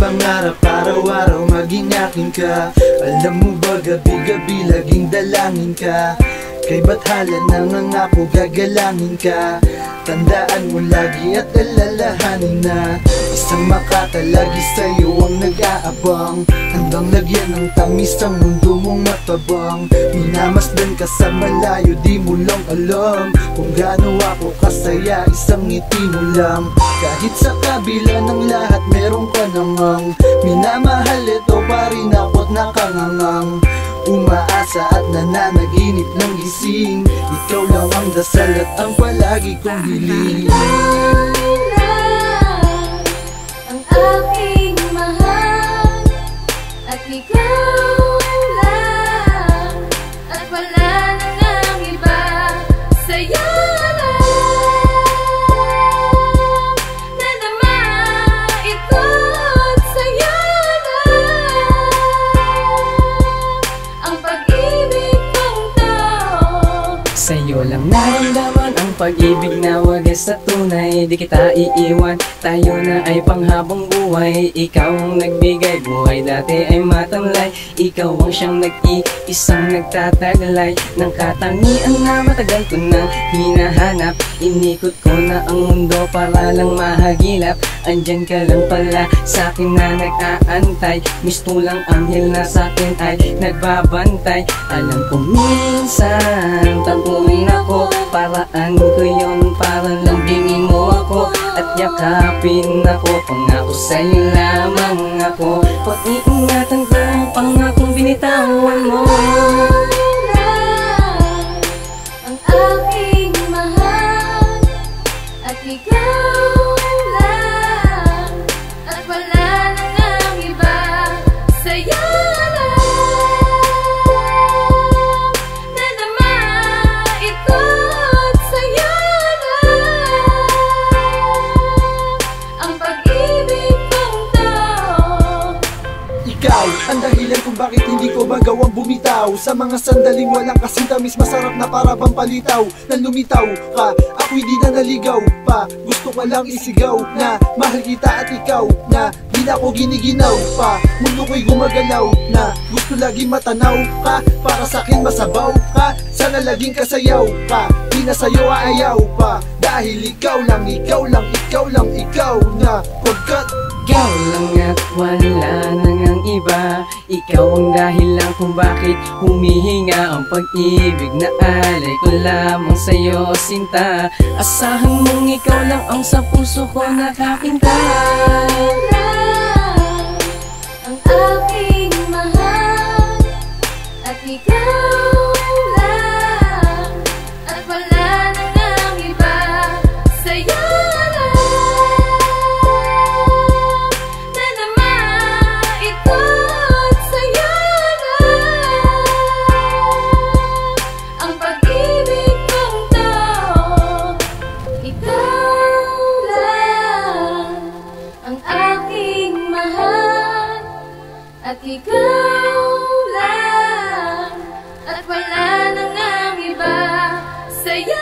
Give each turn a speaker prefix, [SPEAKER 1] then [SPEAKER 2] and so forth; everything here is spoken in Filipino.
[SPEAKER 1] Pangarap araw-araw maging akin ka. Alam mo ba gabi-gabi laging dalangin ka. Kay bathala nangangako gagalangin ka. Tandaan mo lagi at alalahanin na isang makakalagi sa'yo ang nag-aabang. Handang lagyan ng tamis ang mundo mong matabang. Minamasdan ka sa malayo, di mo lang alam kung gaano ako kasaya, isang ngiti mo lang. Kahit sa kabila ng lahat meron ka namang minamahal, ito pa rin ako't nakangangang umaasa at nananaginip ng gising. Ikaw lang ang dasal at ang palagi kong hiling.
[SPEAKER 2] Ang aking mahal at ikaw lang, at wala nang ang iba. Sa'yo lang nadama ito, at sa'yo lang ang pag-ibig kong to.
[SPEAKER 3] Sa'yo lang naramdaman ang pag-ibig na wagas sa tunay. Di kita iiwan, tayo na ay panghabang buhay. Ikaw ang nagbigay buhay, dati ay matamlay. Ikaw ang siyang nag-iisang nagtataglay ng katangian na matagal ko nang hinahanap. Inikot ko na ang mundo para lang mahagilap. Andyan ka lang pala sa'kin na nag-aantay. Mistulang anghel na sa'kin ay nagbabantay. Alam ko minsan tapuin ako, paraan ko yun para lambingin mo ako at yakapin ako. Pangako sa'yo lamang ako, pag-iingatan ko ang pangakong binitawan mo.
[SPEAKER 2] Ang aking mahal at ikaw lang, at wala nang ang iba. Sa'yo lang nadama ito, at sa'yo lang ang pag-ibig kong to.
[SPEAKER 1] Ikaw ang dahilan kung bakit hindi ko magawang bumitaw sa mga sandaling walang kasintamis, masarap na para bang palitaw. Nang lumitaw ka, ako hindi na naligaw pa. Gusto ko lang isigaw na mahal kita at ikaw na di na ako giniginaw pa. Mundo ko'y gumagalaw na gusto laging matanaw ka. Para sa'kin masabaw ka, sana laging kasayaw ka. Di na sa'yo aayaw pa, dahil ikaw lang, ikaw lang, ikaw lang, ikaw na. Pagkat
[SPEAKER 3] Ikaw lang at wala nang ang iba. Ikaw ang dahilan kung bakit humihinga ang pag-ibig na alay ko lamang sa'yo, sinta. Asahan mong ikaw lang ang sa puso ko nakapinta.
[SPEAKER 2] Ang aking mahal at ikaw lang, at wala nang ang iba. Sa'yo at ikaw lang, at wala nang ang iba. Sa'yo